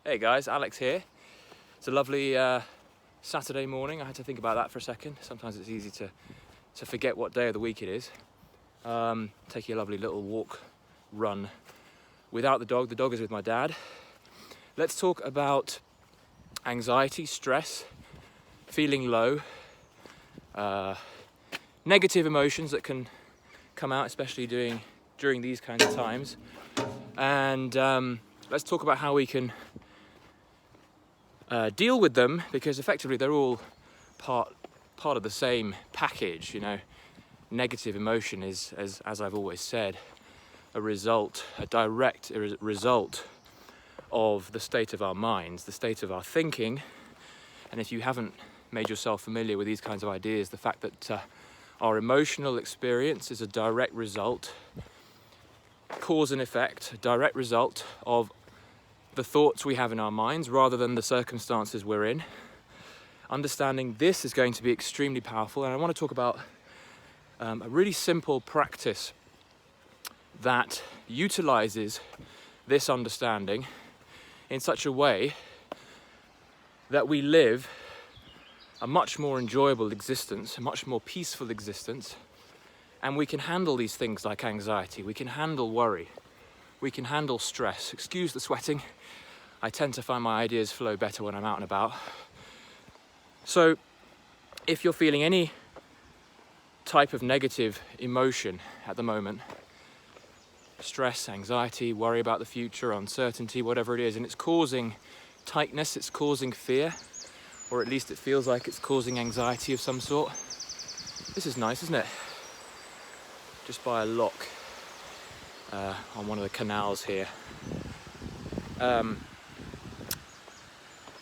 Hey guys, Alex here. It's a lovely Saturday morning. I had to think about that for a second. Sometimes it's easy to forget what day of the week it is. Taking a lovely little walk, run without the dog. The dog is with my dad. Let's talk about anxiety, stress, feeling low, negative emotions that can come out, especially during these kinds of times. And let's talk about how we can deal with them, because effectively they're all part of the same package. You know, negative emotion is, as I've always said, a direct result of the state of our minds, the state of our thinking. And if you haven't made yourself familiar with these kinds of ideas, the fact that our emotional experience is a direct result, cause and effect, a direct result of the thoughts we have in our minds rather than the circumstances we're in. Understanding this is going to be extremely powerful, and I want to talk about a really simple practice that utilizes this understanding in such a way that we live a much more enjoyable existence, a much more peaceful existence, and we can handle these things like anxiety, we can handle worry, we can handle stress. Excuse the sweating. I tend to find my ideas flow better when I'm out and about. So if you're feeling any type of negative emotion at the moment, stress, anxiety, worry about the future, uncertainty, whatever it is, and it's causing tightness, it's causing fear, or at least it feels like it's causing anxiety of some sort. This is nice, isn't it? Just by a lock on one of the canals here.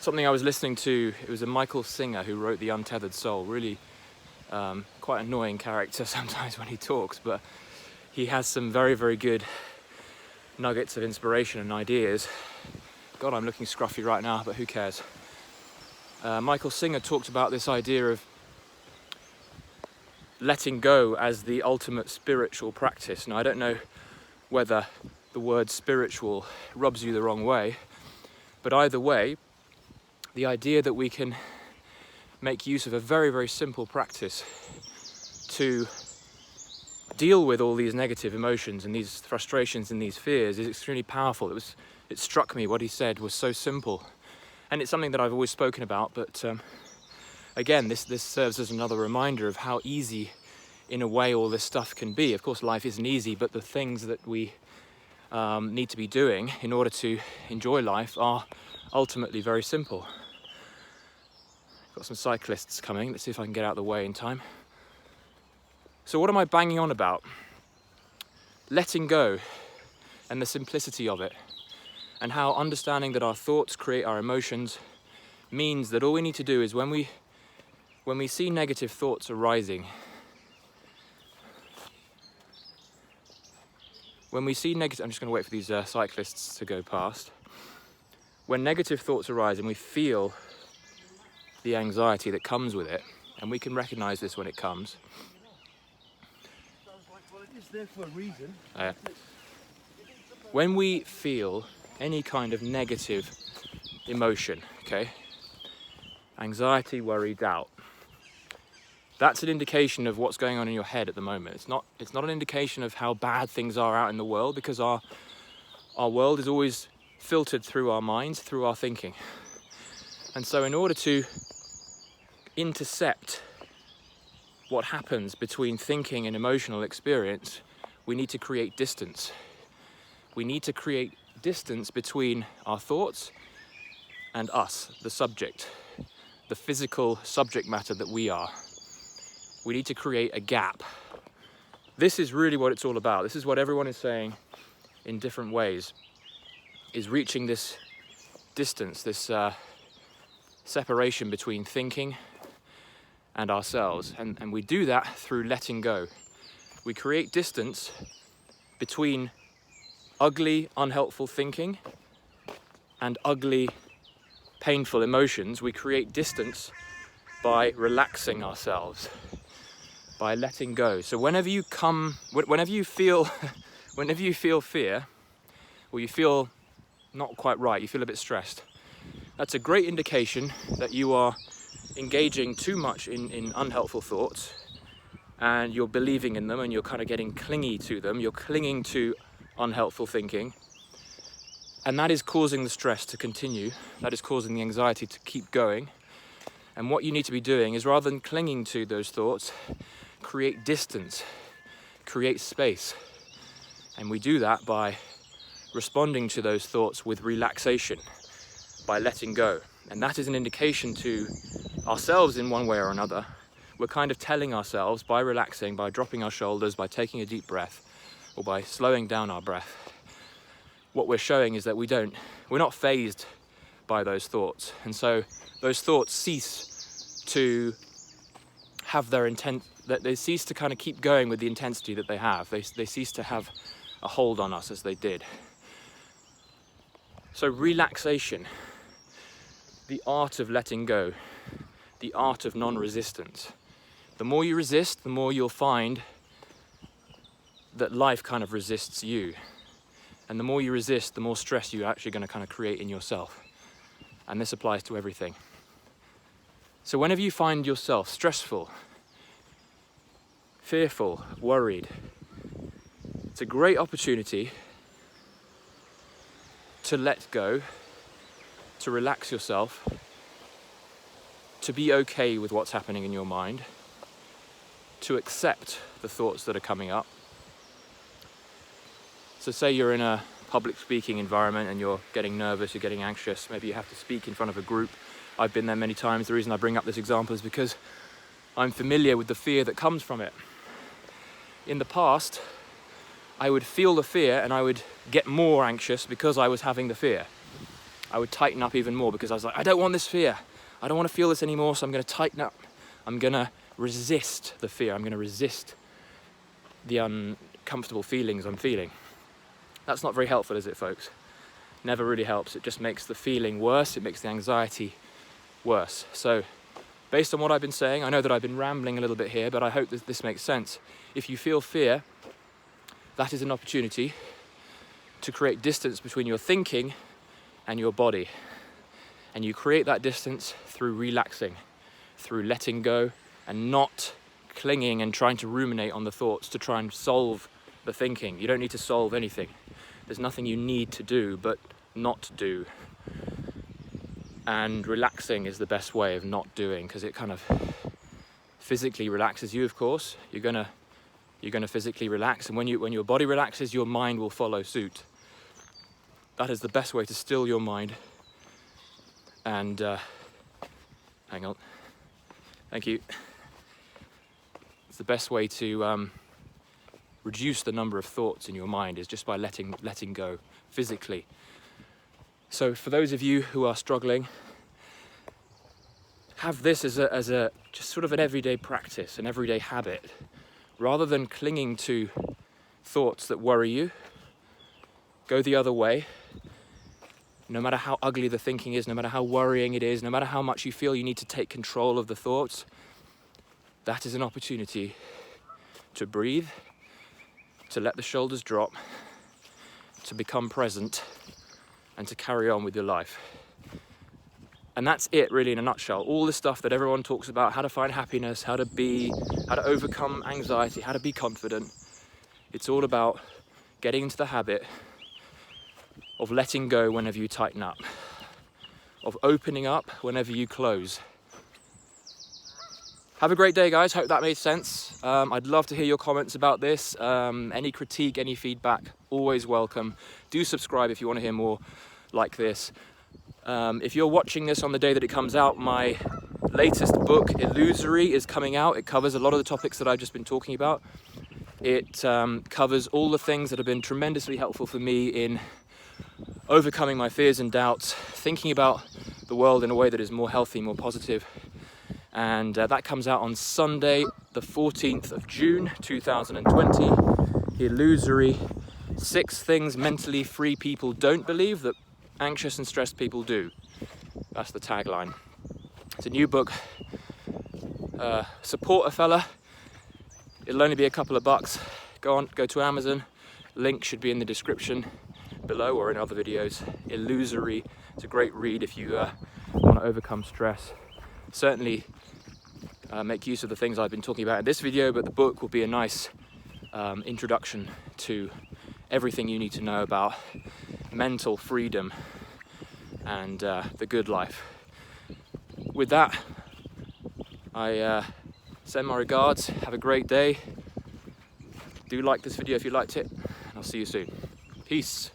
Something I was listening to, it was a Michael Singer who wrote The Untethered Soul. Really quite annoying character sometimes when he talks, but he has some very, very good nuggets of inspiration and ideas. God, I'm looking scruffy right now, but who cares? Michael Singer talked about this idea of letting go as the ultimate spiritual practice. Now, I don't know whether the word spiritual rubs you the wrong way, but either way, the idea that we can make use of a very, very simple practice to deal with all these negative emotions and these frustrations and these fears is extremely powerful. It struck me what he said was so simple, and it's something that I've always spoken about, but again, this serves as another reminder of how easy, in a way, all this stuff can be. Of course, life isn't easy, but the things that we need to be doing in order to enjoy life are ultimately very simple. Got some cyclists coming. Let's see if I can get out of the way in time. So what am I banging on about? Letting go and the simplicity of it, and how understanding that our thoughts create our emotions means that all we need to do is when we see negative thoughts arising, I'm just going to wait for these cyclists to go past. When negative thoughts arise and we feel the anxiety that comes with it, and we can recognize this when it comes. Well, it is there for a reason. When we feel any kind of negative emotion, okay, anxiety, worry, doubt, that's an indication of what's going on in your head at the moment. It's not an indication of how bad things are out in the world, because our world is always filtered through our minds, through our thinking. And so in order to intercept what happens between thinking and emotional experience, we need to create distance. We need to create distance between our thoughts and us, the subject, the physical subject matter that we are. We need to create a gap. This is really what it's all about. This is what everyone is saying in different ways, is reaching this distance, this separation between thinking and ourselves. And we do that through letting go. We create distance between ugly, unhelpful thinking and ugly, painful emotions. We create distance by relaxing ourselves, by letting go. So whenever you feel fear, or you feel not quite right, you feel a bit stressed, that's a great indication that you are engaging too much in unhelpful thoughts, and you're believing in them, and you're kind of getting clingy to them. You're clinging to unhelpful thinking, and that is causing the stress to continue. That is causing the anxiety to keep going. And what you need to be doing is, rather than clinging to those thoughts, create distance, create space. And we do that by responding to those thoughts with relaxation, by letting go. And that is an indication to ourselves in one way or another. We're kind of telling ourselves, by relaxing, by dropping our shoulders, by taking a deep breath, or by slowing down our breath, what we're showing is that we're not fazed by those thoughts. And so those thoughts cease to have their intent, that they cease to kind of keep going with the intensity that they have. They cease to have a hold on us as they did. So relaxation, the art of letting go, the art of non-resistance. The more you resist, the more you'll find that life kind of resists you. And the more you resist, the more stress you're actually going to kind of create in yourself. And this applies to everything. So whenever you find yourself stressful, fearful, worried, it's a great opportunity to let go, to relax yourself, to be okay with what's happening in your mind, to accept the thoughts that are coming up. So say you're in a public speaking environment and you're getting nervous, you're getting anxious, maybe you have to speak in front of a group. I've been there many times. The reason I bring up this example is because I'm familiar with the fear that comes from it. In the past, I would feel the fear and I would get more anxious because I was having the fear. I would tighten up even more because I was like, I don't want this fear. I don't want to feel this anymore, so I'm going to tighten up. I'm going to resist the fear. I'm going to resist the uncomfortable feelings I'm feeling. That's not very helpful, is it, folks? Never really helps. It just makes the feeling worse. It makes the anxiety worse. So, based on what I've been saying, I know that I've been rambling a little bit here, but I hope that this makes sense. If you feel fear, that is an opportunity to create distance between your thinking and your body. And you create that distance through relaxing, through letting go and not clinging and trying to ruminate on the thoughts to try and solve the thinking. You don't need to solve anything. There's nothing you need to do but not do. And relaxing is the best way of not doing, because it kind of physically relaxes you, of course. You're gonna physically relax, and when your body relaxes, your mind will follow suit. That is the best way to still your mind. And hang on. Thank you. It's the best way to reduce the number of thoughts in your mind, is just by letting go physically. So for those of you who are struggling, have this as a just sort of an everyday practice, an everyday habit. Rather than clinging to thoughts that worry you, go the other way. No matter how ugly the thinking is, no matter how worrying it is, no matter how much you feel you need to take control of the thoughts, that is an opportunity to breathe, to let the shoulders drop, to become present, and to carry on with your life. And that's it, really, in a nutshell. All the stuff that everyone talks about, how to find happiness, how to overcome anxiety, how to be confident. It's all about getting into the habit of letting go whenever you tighten up, of opening up whenever you close. Have a great day, guys. Hope that made sense. I'd love to hear your comments about this. Any critique, any feedback, always welcome. Do subscribe if you want to hear more like this. If you're watching this on the day that it comes out, my latest book, Illusory, is coming out. It covers a lot of the topics that I've just been talking about. It covers all the things that have been tremendously helpful for me in overcoming my fears and doubts, thinking about the world in a way that is more healthy, more positive. And that comes out on Sunday, the 14th of June, 2020. Illusory, 6 things mentally free people don't believe that anxious and stressed people do. That's the tagline. It's a new book. Support a fella. It'll only be a couple of bucks. Go to Amazon. Link should be in the description below or in other videos. Illusory It's a great read if you want to overcome stress. Certainly make use of the things I've been talking about in this video, but the book will be a nice introduction to everything you need to know about mental freedom and the good life. With that, I send my regards. Have a great day. Do like this video if you liked it, and I'll see you soon. Peace.